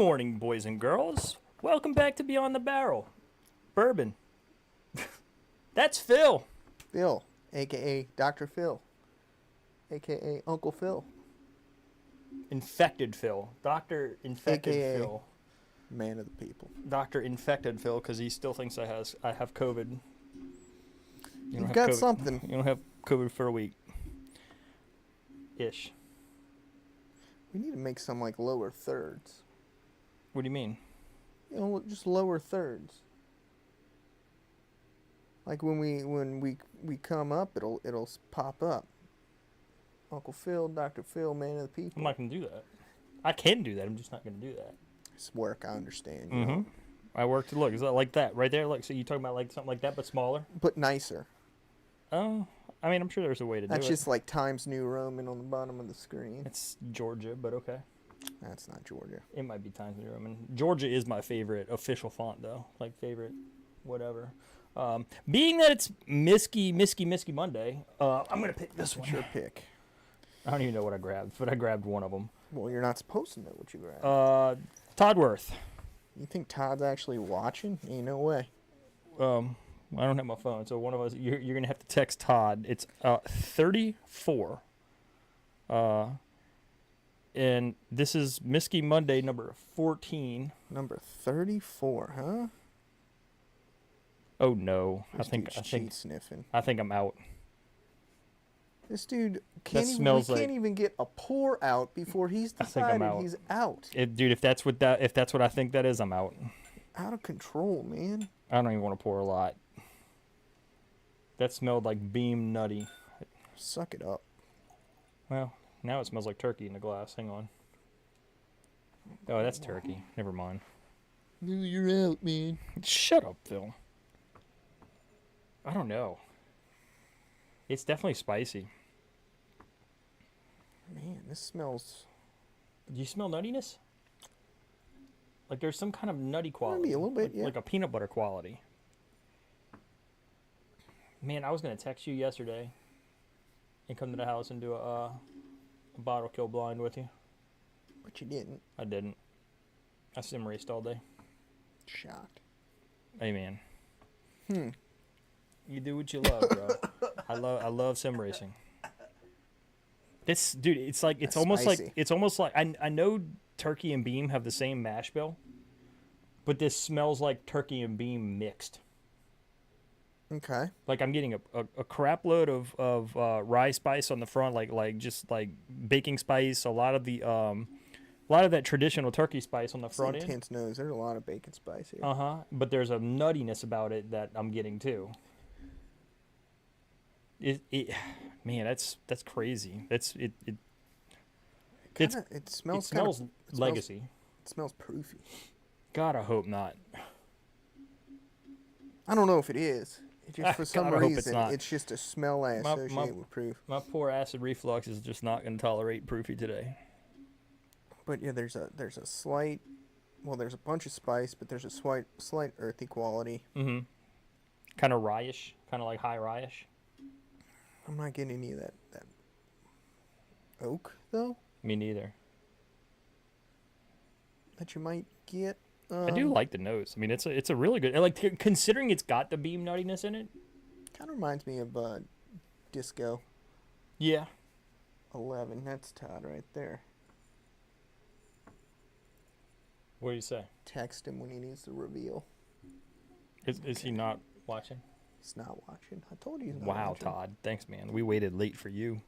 morning, boys and girls. Welcome back to Beyond the Barrel. Bourbon. That's Phil. Phil, a.k.a. Dr. Phil, a.k.a. Uncle Phil, Infected Phil. Dr. Infected AKA Phil. man of the people. Dr. Infected Phil, because he still thinks I have COVID. You've got COVID. something. You don't have COVID for a week. Ish. We need to make some like lower thirds. What do you mean? You know, just lower thirds. Like when we come up, it'll pop up. Uncle Phil, Dr. Phil, man of the people. I'm not going to do that. I can do that. I'm just not going to do that. It's work, I understand. Mm-hmm. Know? I worked. Look, is that like that right there? Look, so you talking about like something like that, but smaller? But nicer. Oh, I mean, I'm sure there's a way to do it. That's just like Times New Roman on the bottom of the screen. It's Georgia, but okay. That's not Georgia. It might be Times New Roman. Georgia is my favorite official font, though. Like favorite, whatever. Being that it's Myskey Monday, I'm gonna pick this one. What's your pick? I don't even know what I grabbed, but I grabbed one of them. Well, you're not supposed to know what you grabbed. Toddworth. You think Todd's actually watching? Ain't no way. I don't have my phone, so one of us, you're gonna have to text Todd. It's 34. And this is Myskey Monday number 14. Number 34, huh? Oh no! This dude's cheat sniffing. I think I'm out. This dude That smells like- can't even get a pour out before he's I think I'm decided out. he's out. Dude, if that's what I think that is, I'm out. Out of control, man. I don't even want to pour a lot. That smelled like Beam Nutty. Suck it up. Well, now it smells like turkey in the glass. Hang on. Oh, that's turkey. Never mind. You're out, man. Shut up, Phil. I don't know. It's definitely spicy. Man, this smells... Do you smell nuttiness? Like there's some kind of nutty quality. Maybe a little bit, like, yeah. Like a peanut butter quality. Man, I was going to text you yesterday and come to the house and do a bottle kill blind with you. But you didn't. I didn't. I sim raced all day. Shocked. Hey, man. You do what you love, bro. I love sim racing. This dude, it's like That's almost spicy. like I know turkey and beam have the same mash bill, but this smells like turkey and beam mixed. Okay. Like I'm getting a crap load of rye spice on the front, like just like baking spice, a lot of that traditional turkey spice on the front end. Intense nose. There's a lot of bacon spice here. But there's a nuttiness about it that I'm getting too. Man, that's crazy. It smells legacy. It smells proofy. God, I hope not. I don't know if it is. It just for some God, I hope it's reason not. it's just a smell I associate with proof. My poor acid reflux is just not going to tolerate proofy today. But yeah, there's a slight, well, there's a bunch of spice, but there's a slight earthy quality. Mm-hmm. Kind of rye-ish, kind of like high rye-ish. I'm not getting any of that oak though. Me neither. That you might get. I do like the nose. I mean, it's a really good, like considering it's got the beam nuttiness in it. Kind of reminds me of Disco Yeah. 11. That's Todd right there. What do you say? Text him when he needs to reveal. Is he not watching? He's not watching. I told you he's not Wow, watching. Todd. Thanks, man. We waited late for you.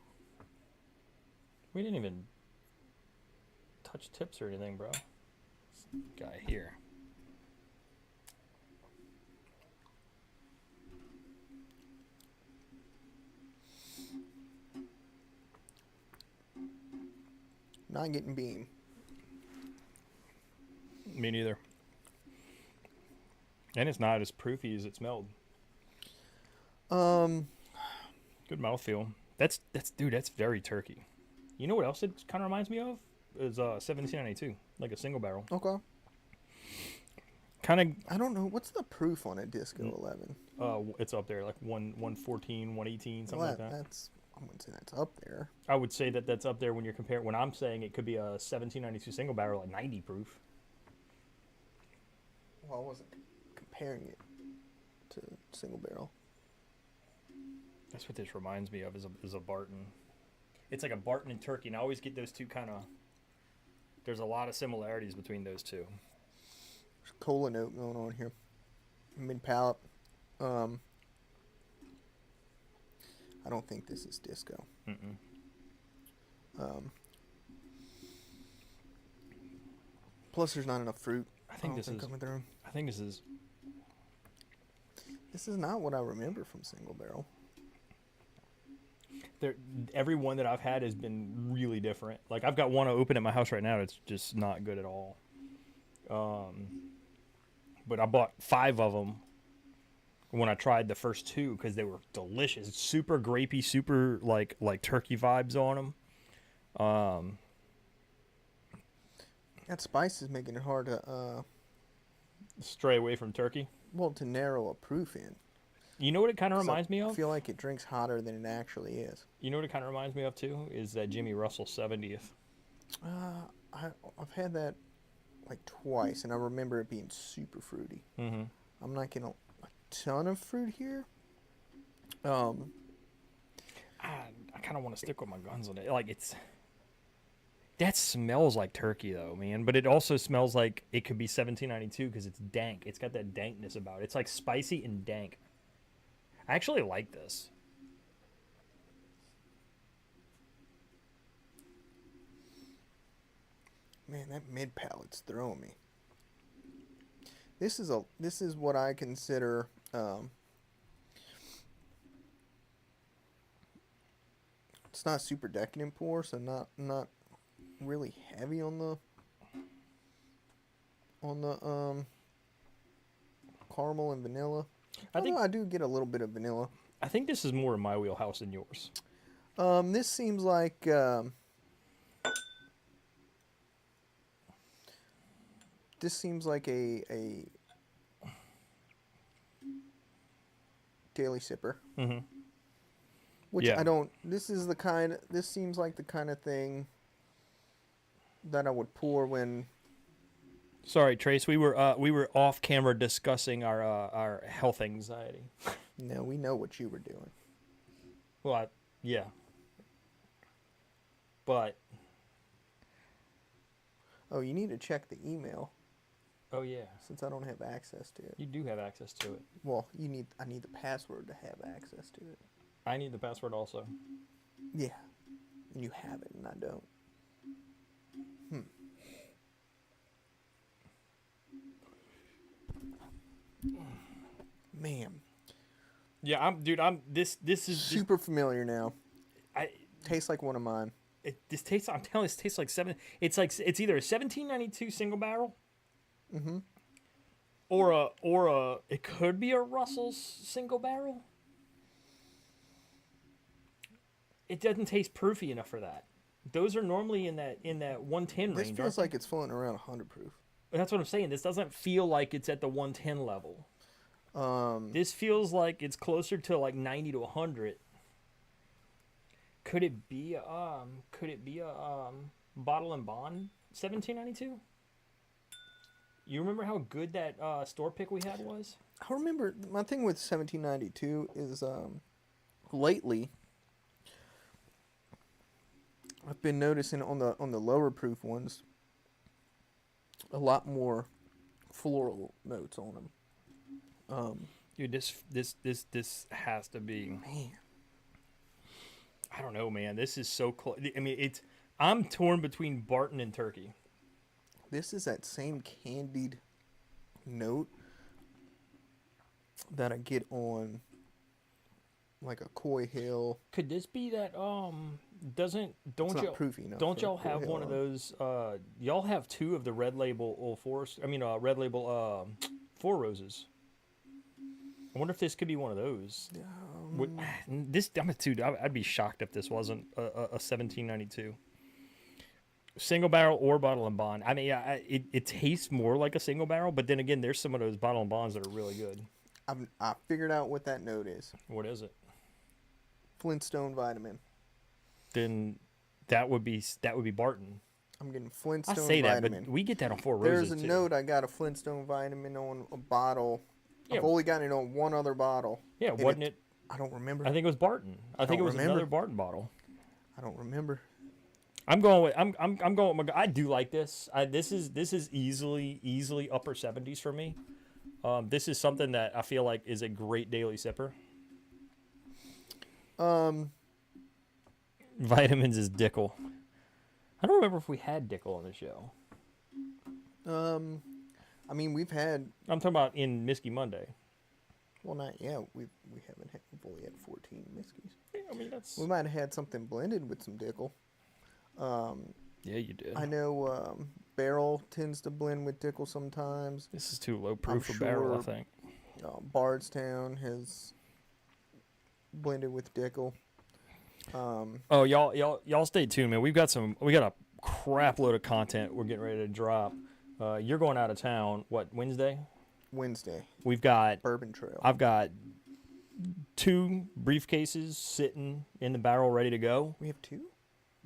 We didn't even touch tips or anything, bro. This guy here. Not getting beam. Me neither. And it's not as proofy as it smelled. Good mouthfeel. That's dude, that's very turkey. You know what else it kind of reminds me of? Is 1792, like a single barrel. Okay. Kind of. I don't know. What's the proof on a Disco 11? It's up there, like 114, 118, something Well, like that. That's, I wouldn't say that's up there. I would say that's up there when you're comparing. When I'm saying it could be a 1792 single barrel at 90 proof. Well, I wasn't comparing it to single barrel. That's what this reminds me of is a Barton. It's like a Barton and turkey, and I always get those two kind of. There's a lot of similarities between those two. There's cola note going on here. Mid palate. I don't think this is disco. Plus, there's not enough fruit. I think this is coming through. I think this is. This is not what I remember from single barrel. Every one that I've had has been really different. Like I've got one open at my house right now. It's just not good at all. But I bought 5 of them when I tried the first 2 because they were delicious. Super grapey, super like turkey vibes on them. That spice is making it hard to Stray away from turkey. well, to narrow a proof in. You know what it kind of reminds me I of? feel like it drinks hotter than it actually is. You know what it kind of reminds me of too? Is that Jimmy Russell 70th. I've had that like twice, and I remember it being super fruity. Mm-hmm. I'm not getting a ton of fruit here. I kind of want to stick with my guns on it. Like that smells like turkey though, man. But it also smells like it could be 1792 because it's dank. It's got that dankness about it. It's like spicy and dank. I actually like this. Man, that mid palate's throwing me. This is what I consider it's not super decadent pour, so not really heavy on the caramel and vanilla. I do get a little bit of vanilla. I think this is more in my wheelhouse than yours. This seems like a daily sipper. Mm-hmm. Which Yeah. I don't. This seems like the kind of thing that I would pour when. Sorry, Trace. We were off camera discussing our health anxiety. No, we know what you were doing. Well, yeah. But Oh, you need to check the email oh yeah, since I don't have access to it. you do have access to it. Well, I need the password to have access to it. I need the password also. Yeah, and you have it, and I don't. Man, Yeah, this is just, super familiar now. I Tastes like one of mine. this tastes. I'm telling you, this tastes like It's either a 1792 single barrel, or a. It could be a Russell's single barrel. It doesn't taste proofy enough for that. Those are normally in that 110 This range. feels like it's floating around 100 proof. That's what I'm saying. This doesn't feel like it's at the 110 level. This feels like it's closer to like 90 to 100. Could it be a Bottle and Bond 1792? You remember how good that store pick we had was? I remember my thing with 1792 is lately I've been noticing on the lower proof ones a lot more floral notes on them. Dude, this has to be. Man, I don't know, man. This is so close. I mean, I'm torn between Barton and turkey. this is that same candied note that I get on like a Coy Hill. Could this be that It's not proofy enough don't for y'all Coy have Hill, one of huh? those y'all have 2 of the Red Label Old Forest, Red Label Four Roses. I wonder if this could be one of those. Dude, I'd be shocked if this wasn't a 1792 single barrel or Bottle and Bond. I mean, it tastes more like a single barrel, but then again, there's some of those Bottle and Bonds that are really good. I figured out what that note is. What is it? Flintstone vitamin. Then that would be Barton. I'm getting I Flintstone say that, vitamin. but we get that on Four There's Roses a too. note I got a Flintstone vitamin on a bottle. Yeah. I've only gotten it on one other bottle. Yeah, and wasn't it? I don't remember. I think it was Barton. I think don't it was remember. another Barton bottle. I don't remember. I'm going with I'm going with my. I do like this. This is easily upper 70s for me. This is something that I feel like is a great daily sipper. Vitamins is Dickel. I don't remember if we had Dickel on the show. I mean, we've had. I'm talking about in Myskey Monday. Well, not yet. We haven't had. We've only had 14 Miskies. Yeah, I mean that's. We might have had something blended with some Dickel. Yeah, you did. I know Barrel tends to blend with Dickel sometimes. This is too low proof I'm for barrel, I sure- think. Bardstown has blended with Dickel. Oh, y'all stay tuned, man. We got a crap load of content we're getting ready to drop. You're going out of town. What, Wednesday? Wednesday, We've got. Bourbon Trail. I've got 2 briefcases sitting in the barrel ready to go. We have 2?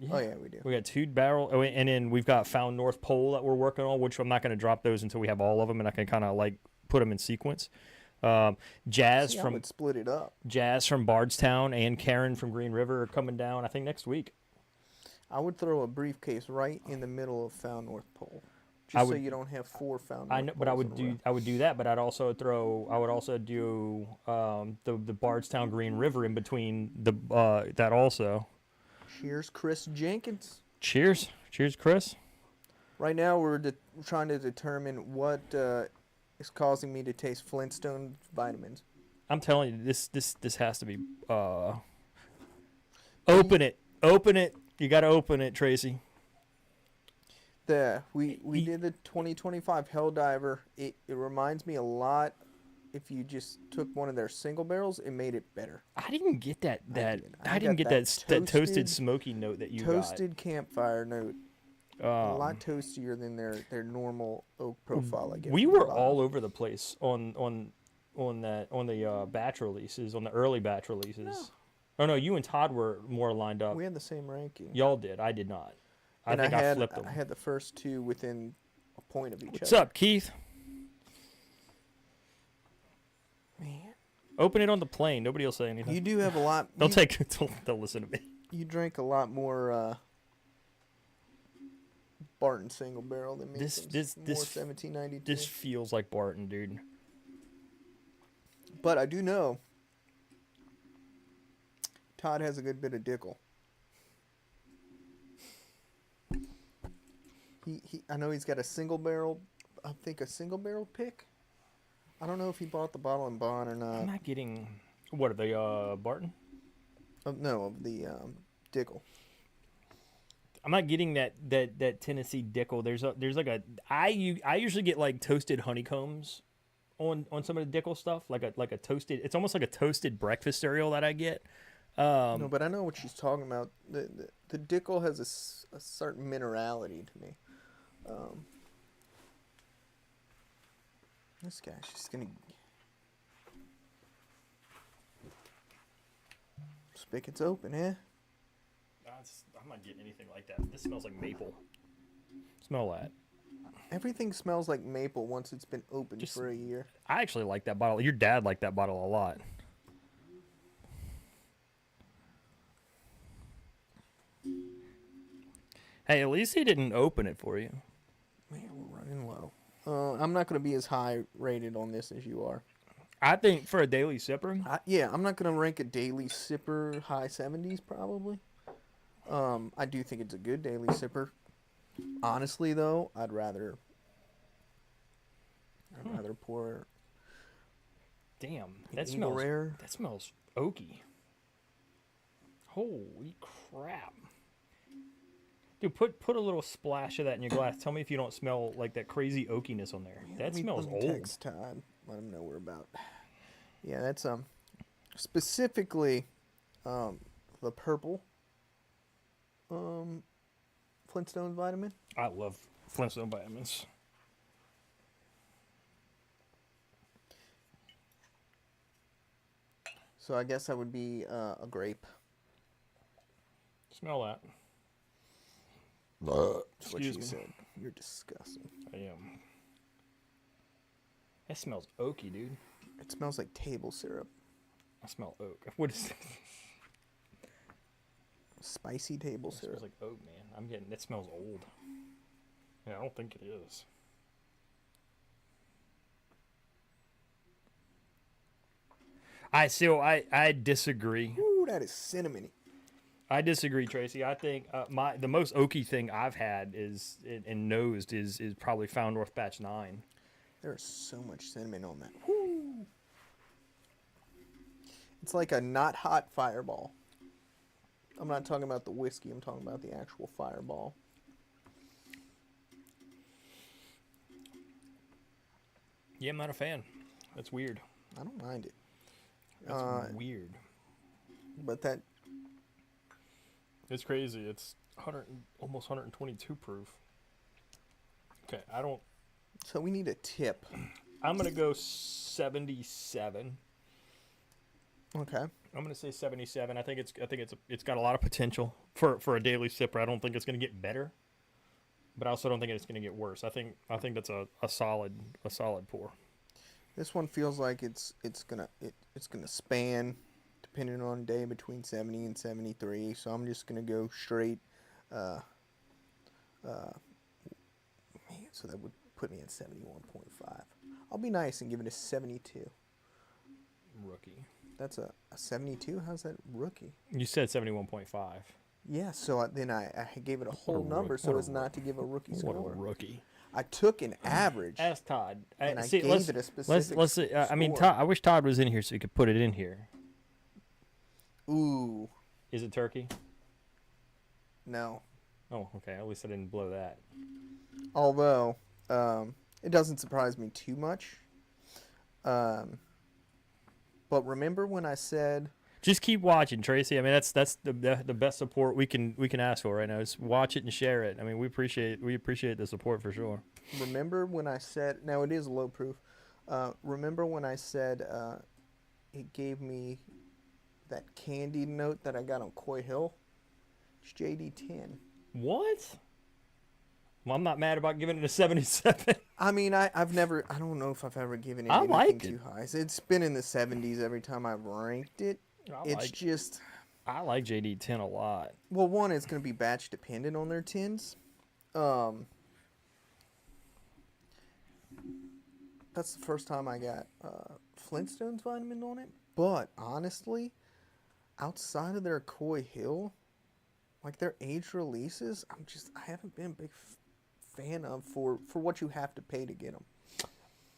Yeah. Oh, yeah, we do. We got 2 barrel, and then we've got Found North Pole that we're working on, which I'm not going to drop those until we have all of them, and I can kind of like put them in sequence. Jazz See, I from would split it up. Jazz from Bardstown and Karen from Green River are coming down, I think, next week. I would throw a briefcase right in the middle of Found North Pole, I just so would- you don't have 4 Found North I know, but I Poles would in a do row. that, but I would also do the Bardstown Green River in between that also. Cheers, Chris Jenkins. Cheers, Chris. Right now, we're trying to determine what is causing me to taste Flintstone vitamins. I'm telling you, this has to be. Open it. You got to open it, Tracy. We did the 2025 Helldiver. It reminds me a lot. If you just took one of their single barrels, it made it better. I didn't get that. I didn't got get that toasted toasted smoky note that you Toasted campfire note. got. A lot toastier than their normal oak profile, I guess. We at the were bottom. all over the place on the batch releases, on the early batch releases. No. Oh no, you and Todd were more lined up. We had the same ranking. Y'all did. I did not. I And think I had, flipped them. I had the first 2 within a point of each What's other. up, Keith? Man, Open it on the plane. Nobody will say anything. you do have a lot. They'll you, they'll listen to me. You drank a lot more Barton single barrel than me. This- so this- more this- 1792. This feels like Barton, dude. But I do know Todd has a good bit of Dickel. I know he's got a single barrel. I think a single barrel pick. I don't know if he bought the bottle in bond or I'm not. not getting. What are they? Barton? No, of the Dickel. I'm not getting that Tennessee Dickel. There's like a. I usually get like toasted honeycombs on some of the Dickel stuff, like a toasted. It's almost like a toasted breakfast cereal that I get. No, but I know what she's talking about. The Dickel has a certain minerality to me. This guy's just gonna. Spigot's open, eh? I'm not getting anything like that. This smells like maple. Smell that. Everything smells like maple once it's been open Just- for a year. I actually like that bottle. Your dad liked that bottle a lot. Hey, at least he didn't open it for you. Man, we're running low. I'm not going to be as high rated on this as you are. I think for a daily sipper, Yeah, I'm not going to rank a daily sipper high 70s probably. I do think it's a good daily sipper. Honestly, though, I'd rather pour damn, an that Eagle smells Rare. that smells oaky. Holy crap. Dude, put a little splash of that in your glass. Tell me if you don't smell like that crazy oakiness on there. That smells let me old. Text Todd, let him know we're about. Yeah, that's specifically the purple Flintstone vitamin. I love Flintstone vitamins. So I guess that would be a grape. Smell that. That's what Excuse you me. said. You're disgusting. I am. That smells oaky, dude. It smells like table syrup. I smell oak. What is that? Spicy table It syrup. smells like oak, man. I'm getting. It smells old. Yeah, I don't think it is. I disagree. Ooh, that is cinnamony. I disagree, Tracy. I think the most oaky thing I've had is and nosed is probably Found North Batch 9. There's so much cinnamon on that. Woo. It's like a not hot fireball. I'm not talking about the whiskey. I'm talking about the actual fireball. Yeah, I'm not a fan. That's weird. I don't mind it. That's weird. But that It's crazy. It's almost 122 proof. Okay, so we need a tip. I'm gonna go 77. Okay. I'm gonna say 77. I think it's got a lot of potential for a daily sipper. I don't think it's gonna get better, but I also don't think it's gonna get worse. I think that's a solid pour. This one feels like it's gonna span, depending on day, between 70 and 73. So I'm just gonna go straight. Man, so that would put me at 71.5. I'll be nice and give it a 72. Rookie. That's a 72. How's that rookie? You said 71.5. Yeah. So then I gave it a whole number so as not to give a rookie What score. a rookie. I took an average. Ask Todd. And I See, gave it a specific let's I mean, score. Todd. I wish Todd was in here so he could put it in here. Ooh, Is it turkey? no. Oh, okay. At least I didn't blow that. Although, it doesn't surprise me too much. But remember when I said, Just keep watching, Tracy. I mean, that's the best support we can ask for right now. Just watch it and share it. I mean, we appreciate the support for sure. remember when I said, now it is low proof. Remember when I said it gave me that candy note that I got on Coy Hill? It's JD10. What? Well, I'm not mad about giving it a 77. I mean, I don't know if I've ever given it I anything liked too it. high. It's been in the 70s every time I've ranked it. It's just, I like JD 10 a lot. well, one, it's going to be batch dependent on their tins. That's the first time I got Flintstones vitamin on it. But honestly, outside of their Coy Hill, like their age releases, I haven't been a big fan of for what you have to pay to get them.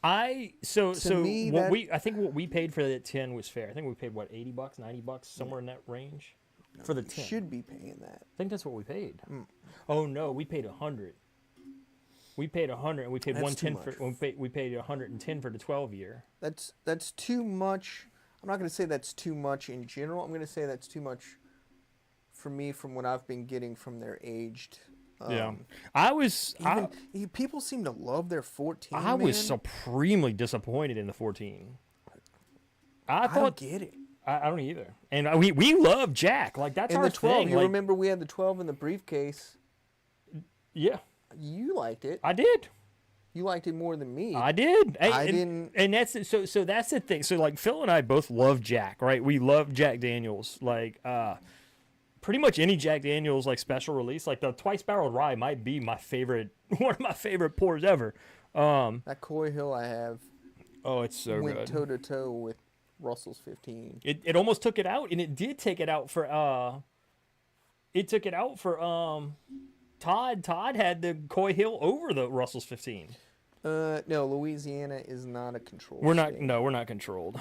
I think what we paid for that 10 was fair. I think we paid what, $80, $90, somewhere in that range for the 10. Should be paying that. I think that's what we paid. Oh no, we paid 100. We paid 100 and we paid That's 110 too for we paid 110 for the 12 year. That's too much. I'm not going to say that's too much in general. I'm going to say that's too much for me from what I've been getting from their aged. Yeah. People seem to love their 14. I was man. supremely disappointed in the 14. I don't thought get it. I don't either. And we love Jack. Like that's And our the 12, thing. you Like, remember we had the 12 in the briefcase. yeah, You liked it. I did. You liked it more than me. I did. I didn't. And that's so that's the thing. So like Phil and I both love Jack, right? We love Jack Daniels. Like pretty much any Jack Daniels like special release, like the twice barreled rye might be my favorite, one of my favorite pours ever. That Coy Hill I have Oh, it's so went good. toe to toe with Russell's 15. It almost took it out, and it did take it out for Todd. Todd had the Coy Hill over the Russell's 15. No, Louisiana is not a control. We're not. state. No, we're not controlled.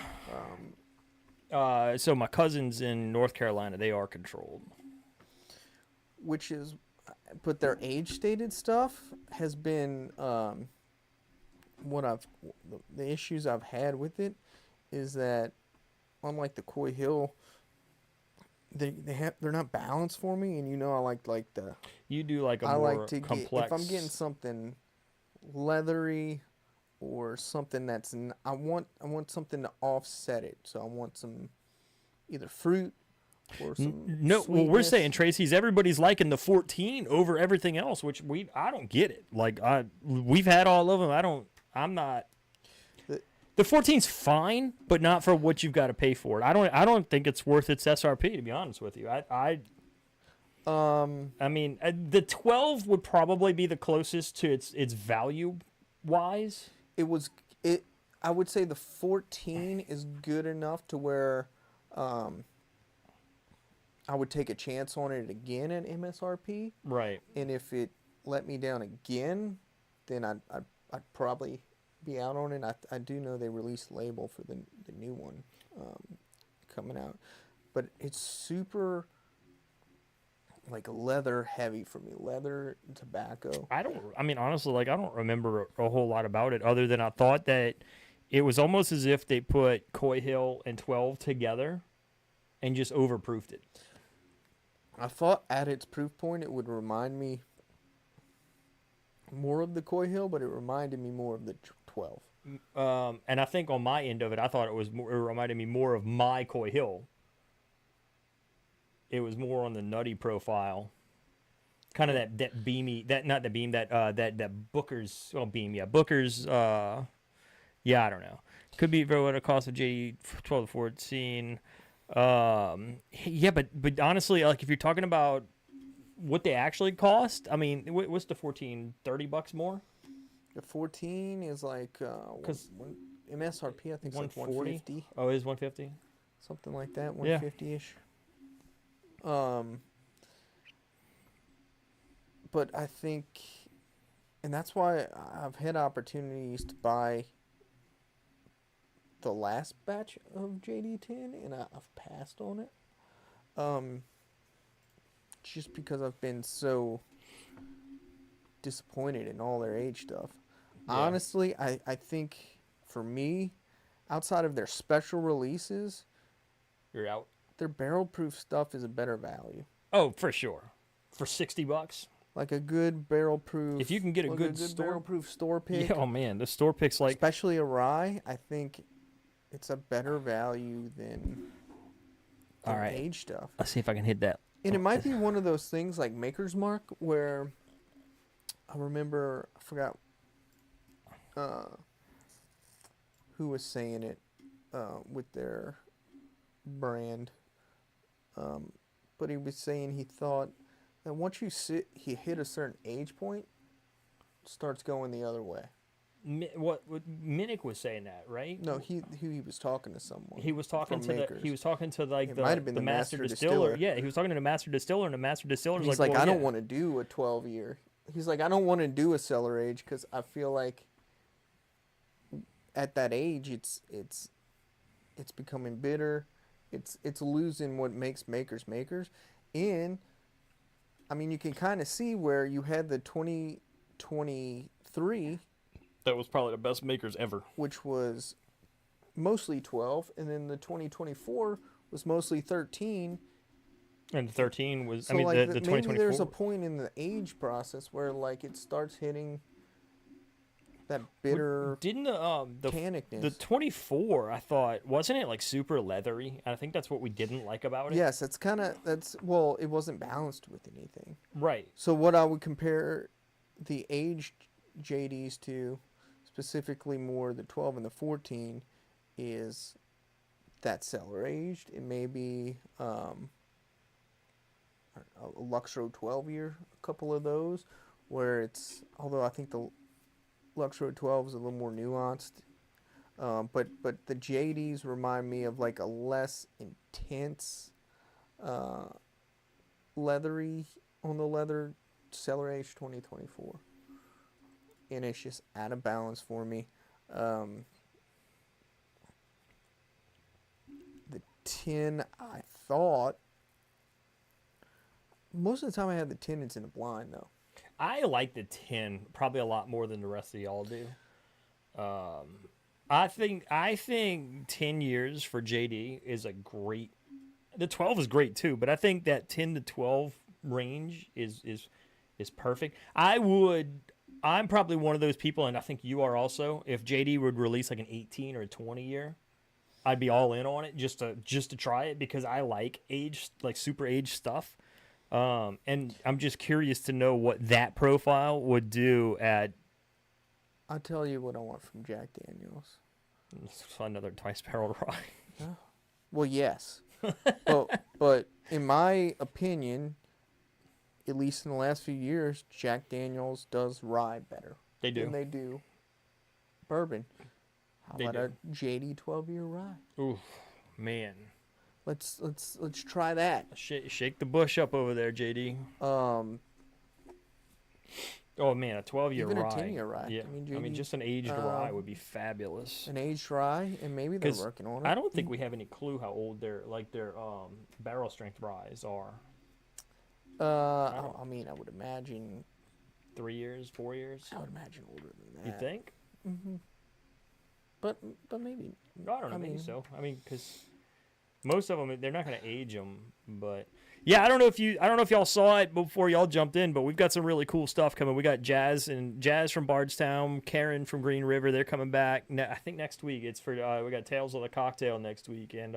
So my cousins in North Carolina, they are controlled. Which is, but their age stated stuff has been the issues I've had with it is that unlike the Coy Hill, they're not balanced for me, and I like the You do like a I more like to complex. get if I'm getting something leathery or something I want something to offset it. So I want some either fruit for some No, well, we're sweetness. saying Tracy's everybody's liking the 14 over everything else, which I don't get it. Like we've had all of them. I'm not. The- The 14's fine, but not for what you've got to pay for it. I don't think it's worth its SRP, to be honest with you. I mean, the 12 would probably be the closest to its value wise. it was it. I would say the 14 is good enough to where um, I would take a chance on it again at MSRP, Right. and if it let me down again, then I'd probably be out on it. I do know they released label for the new one coming out, but it's super like leather heavy for me, leather and tobacco. I mean, honestly, like, I don't remember a whole lot about it other than I thought that it was almost as if they put Coy Hill and 12 together and just overproofed it. I thought at its proof point it would remind me more of the Coy Hill, but it reminded me more of the 12. And I think on my end of it, I thought it reminded me more of my Coy Hill. It was more on the nutty profile, kind of that beamy, that not the beam, that Booker's beam, yeah, Booker's, yeah, I don't know, could be what it cost of JD 12 to 14. Yeah, but honestly, like if you're talking about what they actually cost, I mean, what's the 14? $30 more? The 14 is like Because MSRP I think is like 150, Oh, it is 150. something like that, Yeah. 150ish. But I think, and that's why I've had opportunities to buy the last batch of JD10, and I've passed on it. Just because I've been so disappointed in all their age stuff. Yeah. Honestly, I think for me, outside of their special releases, You're out. their barrel proof stuff is a better value. Oh, for sure. For $60. Like a good barrel proof. If you can get a like good store- barrel proof store pick, Yeah, oh man, the store picks like especially a rye, I think it's a better value than All right. age stuff. Let's see if I can hit that. And it might be one of those things like Maker's Mark where I remember, I forgot who was saying it with their brand, but he was saying he thought that once he hit a certain age point, it starts going the other way. What Minnick was saying that, right? No, he was talking to someone. He was talking from to Makers. he was talking to like It might have been the the master master distiller. distiller. Yeah, he was talking to the master distiller, and the master distiller was He's like, well, I don't yeah. want to do a 12-year. He's like, I don't want to do a cellar age because I feel like at that age, it's becoming bitter. It's losing what makes makers. And I mean, you can kind of see where you had the 2023, That was probably the best makers ever. which was mostly 12, and then the 2024 was mostly 13. And the 13 was So I mean like the maybe 2024. there's a point in the age process where like it starts hitting that bitter Didn't the tannicness. 24 I thought wasn't it like super leathery? And I think that's what we didn't like about it. Yes, it wasn't balanced with anything. Right. So what I would compare the aged JDs to, specifically more the 12 and the 14, is that cellar aged. It may be a Luxro 12 year, a couple of those, where it's, although I think the Luxro 12 is a little more nuanced. But the JDs remind me of like a less intense leathery on the leather cellar age 2024. And it's just out of balance for me. The tin, I thought, most of the time I had the tin, it's in the blind though. I like the 10 probably a lot more than the rest of y'all do. I think 10 years for JD is a great. The 12 is great too, but I think that 10 to 12 range is perfect. I'm probably one of those people, and I think you are also. If JD would release like an 18 or a 20 year, I'd be all in on it just to try it because I like aged, like super aged stuff. And I'm just curious to know what that profile would do at I'll tell you what I want from Jack Daniels. another twice barreled rye. Yeah. Well, yes, but in my opinion, at least in the last few years, Jack Daniels does rye better They than do. they do bourbon. How They about do. a JD 12-year rye? Ooh, man. Let's try that. Shake the bush up over there, JD. Um, Oh man, a 12-year Even a rye. 10-year rye. Yeah, I mean, I mean, JD, just an aged rye would be fabulous. an aged rye, and maybe they're 'Cause working on it. I don't think we have any clue how old their barrel strength ryes are. I mean, I would imagine. 3 years, 4 years. I would imagine older than that. You think? Mm-hmm. But maybe. No, I don't know. I Maybe mean- so. I mean, because most of them they're not going to age them, but yeah, I don't know if y'all saw it before y'all jumped in, but we've got some really cool stuff coming. We got Jazz from Bardstown, Karen from Green River. They're coming back. I think next week. It's for we got Tales of the Cocktail next week, and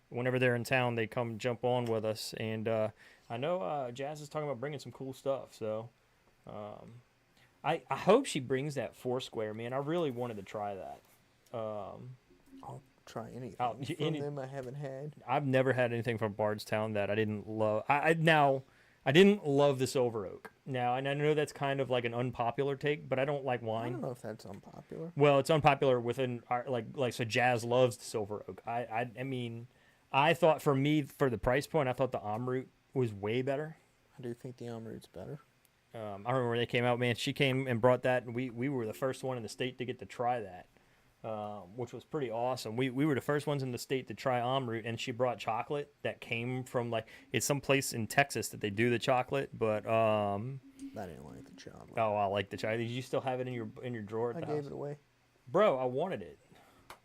whenever they're in town, they come jump on with us. And I know Jazz is talking about bringing some cool stuff, so. I hope she brings that Foursquare, man. I really wanted to try that. I'll try anything you- from any- them I haven't had. I've never had anything from Bardstown that I didn't love. I didn't love the Silver Oak. Now, and I know that's kind of like an unpopular take, but I don't like I wine. don't know if that's unpopular. Well, it's unpopular within our so Jazz loves the Silver Oak. I mean, I thought for the price point, I thought the Amrut was way better. I do think the Amrut's better. I remember when they came out, man. She came and brought that, and we were the first one in the state to get to try that, which was pretty awesome. We were the first ones in the state to try Amrut, and she brought chocolate that came from it's some place in Texas that they do the chocolate, but I didn't like the chocolate. oh, I like the chocolate. Did you still have it in your drawer at I the gave house? it away. Bro, I wanted it.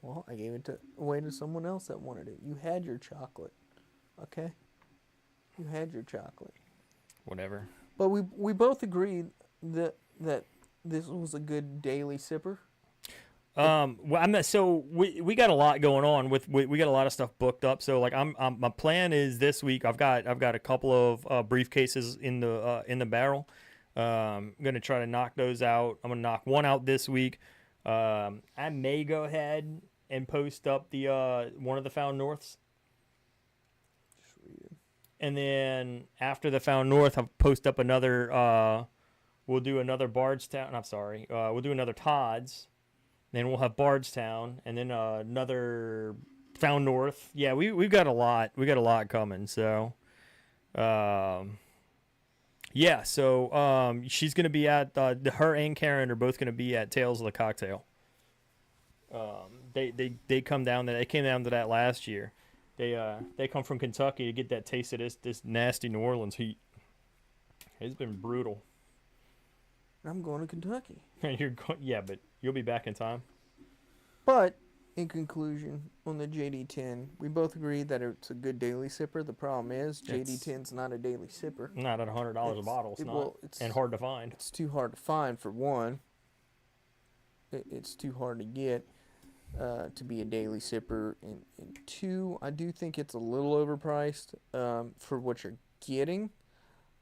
Well, I gave it away to someone else that wanted it. You had your chocolate, okay? You had your chocolate. Whatever. But we both agreed that this was a good daily sipper. Well, so we got a lot going on we got a lot of stuff booked up. So like my plan is this week I've got a couple of briefcases in the barrel. I'm gonna try to knock those out. I'm gonna knock one out this week. I may go ahead and post up the one of the Found Norths. Just read it. And then after the Found North, I'll post up another. We'll do another Bardstown. I'm sorry. We'll do another Todd's. Then we'll have Bardstown, and then another Found North. Yeah, we've got a lot. We got a lot coming. So, yeah. So she's gonna be at her and Karen are both gonna be at Tales of the Cocktail. They come down. They came down to that last year. They come from Kentucky to get that taste of this nasty New Orleans heat. It's been brutal. I'm going to Kentucky. And yeah, but you'll be back in time. But in conclusion, on the JD10, we both agreed that it's a good daily sipper. The problem is JD10's not a daily sipper. Not at $100 a It's- bottle. It's it- not, well, it's- and hard to find. It's too hard to find for one. It's too hard to get to be a daily sipper. And two, I do think it's a little overpriced for what you're getting.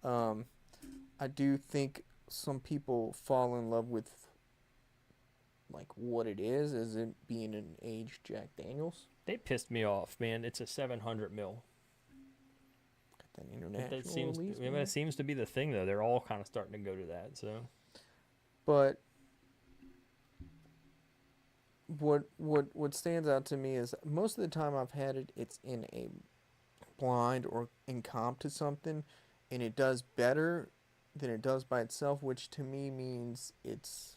I do think some people fall in love with like what it is as it being an aged Jack Daniels. They pissed me off, man. It's a 700 mil. Got that international That seems, release. I mean, man. it seems to be the thing, though. They're all kind of starting to go to that. So But what stands out to me is most of the time I've had it, it's in a blind or in comp to something, and it does better than it does by itself, which to me means it's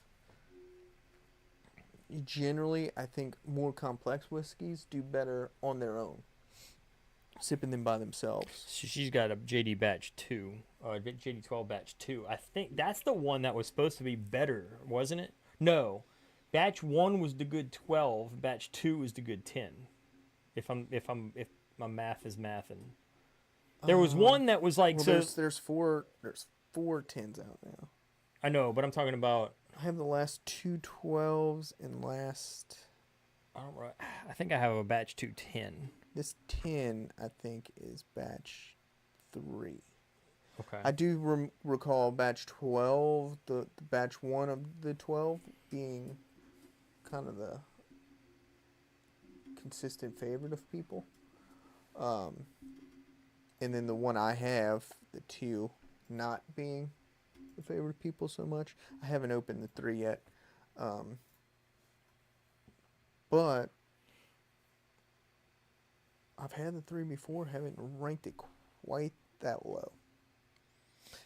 generally, I think, more complex whiskeys do better on their own, sipping them by themselves. she's got a JD Batch 2, JD 12 Batch 2. I think that's the one that was supposed to be better, wasn't it? No. Batch 1 was the good 12, Batch 2 was the good 10. If my math is mathing. There was one that was like, Well, so there's four 10s out now. I know, but I'm talking about I have the last two 12s and last I think I have a batch 210. This 10, I think, is batch 3. Okay. I do recall batch 12, the batch 1 of the 12 being kind of the consistent favorite of people. And then the one I have, the 2, not being the favorite of people so much. I haven't opened the 3 yet. But I've had the 3 before, haven't ranked it quite that low.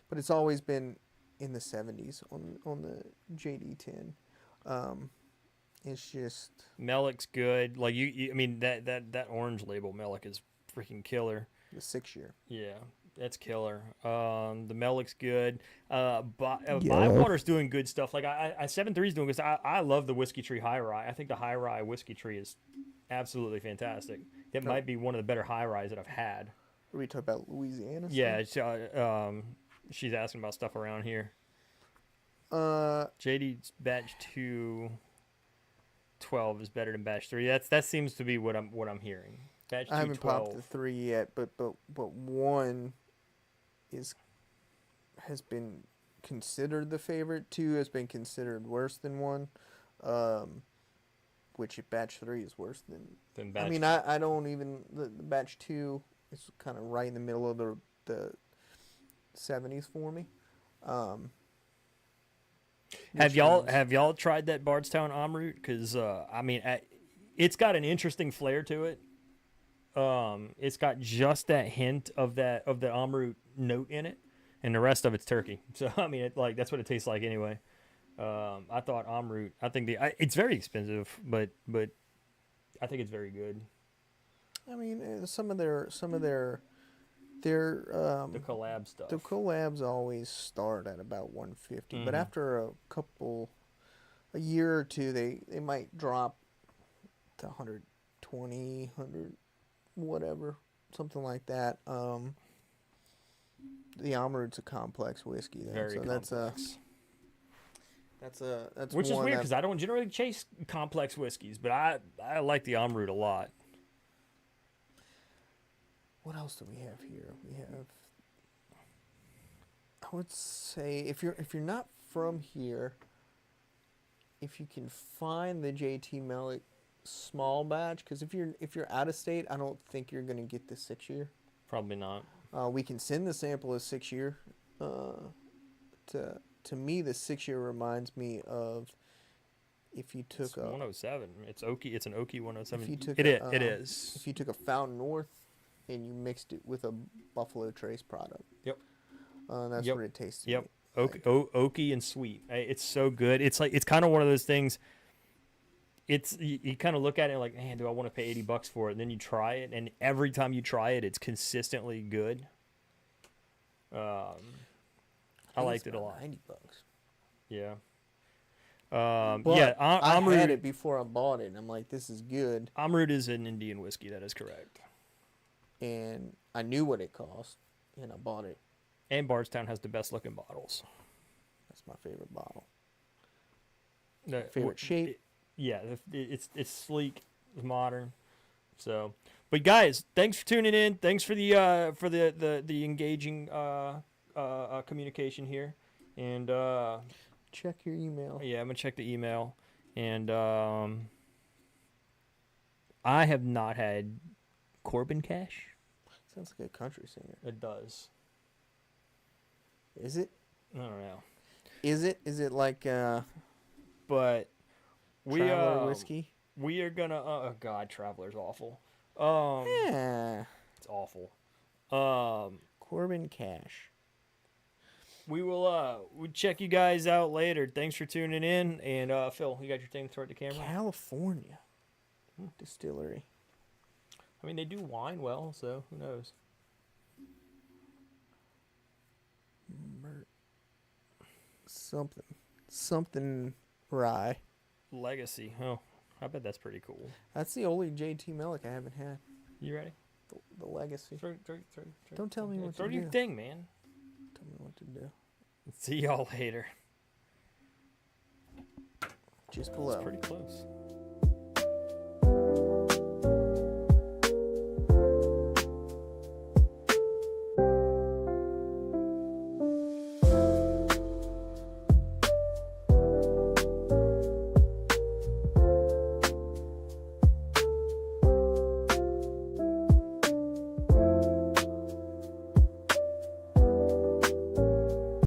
But it's always been in the 70s on the JD10. It's just Melic's good. Like I mean that orange label Melic is freaking killer. the 6-year. Yeah, that's killer. The Melic's good. Yellow. Bywater's doing good stuff. Like I 7.3 is doing good. I love the Whiskey Tree High Rye. I think the High Rye Whiskey Tree is absolutely fantastic. It might be one of the better high ryes that I've had. Are we talking about Louisiana? Yeah, she's asking about stuff around here. JD's batch 212 is better than batch 3. That seems to be what I'm hearing. Batch I haven't 212. popped the 3 yet, but 1 has been considered the favorite. 2 has been considered worse than 1. Which batch 3 is worse than batch. I mean, I don't even the batch 2 is kind of right in the middle of the 70s for me. Have y'all tried that Bardstown Amrut? Because I mean, it's got an interesting flair to it. It's got just that hint of the Amrut note in it, and the rest of it's turkey. So I mean, that's what it tastes like anyway. I thought Amrut. I think it's very expensive, but I think it's very good. I mean, some of their The collab stuff. the collabs always start at about 150, but Mhm. after a year or two, they might drop to 120, 100, whatever, something like that. The Amrut's a complex whiskey, though, Very so complex. that's Which is one weird that- because I don't generally chase complex whiskeys, but I like the Amrut a lot. What else do we have here? We have, I would say, if you're not from here, if you can find the JT Melick small batch, because if you're out of state, I don't think you're gonna get the 6-year. Probably not. We can send the sample of 6-year. To me, the 6-year reminds me of if you took It's 107. It's oaky. It's an oaky 107. If you took it a, is. if you took a Fountain North and you mixed it with a Buffalo Trace product. Yep. That's Yep. what it tastes. Yep. Like. Oaky and sweet. It's so good. It's kind of one of those things. It's you kind of look at it like, man, do I want to pay $80 for it? And then you try it, and every time you try it, it's consistently good. I liked it a lot. $90. Yeah. But yeah. I Amrut, had it before I bought it, and I'm like, this is good. Amrut is an Indian whiskey. That is correct. And I knew what it cost, and I bought it. And Bardstown has the best looking bottles. That's my favorite bottle. The- Favorite shape. Yeah, it's sleek, it's modern. So, but guys, thanks for tuning in. Thanks for the engaging communication here, and Check your email. yeah, I'm gonna check the email, and I have not had Corbin Cash. Sounds like a country singer. It does. Is it? I don't know, Is it? Is it like but we Traveler whiskey? we are gonna. Oh God, Traveler's awful. Yeah. It's awful. Corbin Cash. We will we'll check you guys out later. Thanks for tuning in. And Phil, you got your thing toward the camera? California distillery. I mean, they do wine well, so who knows? Something rye. Legacy. Oh, I bet that's pretty cool. That's the only JT Melick I haven't had. You ready? The Legacy. Throw, Don't tell me what throw to your do. thing, man. Tell me what to do. See y'all later. Just It's below. pretty close.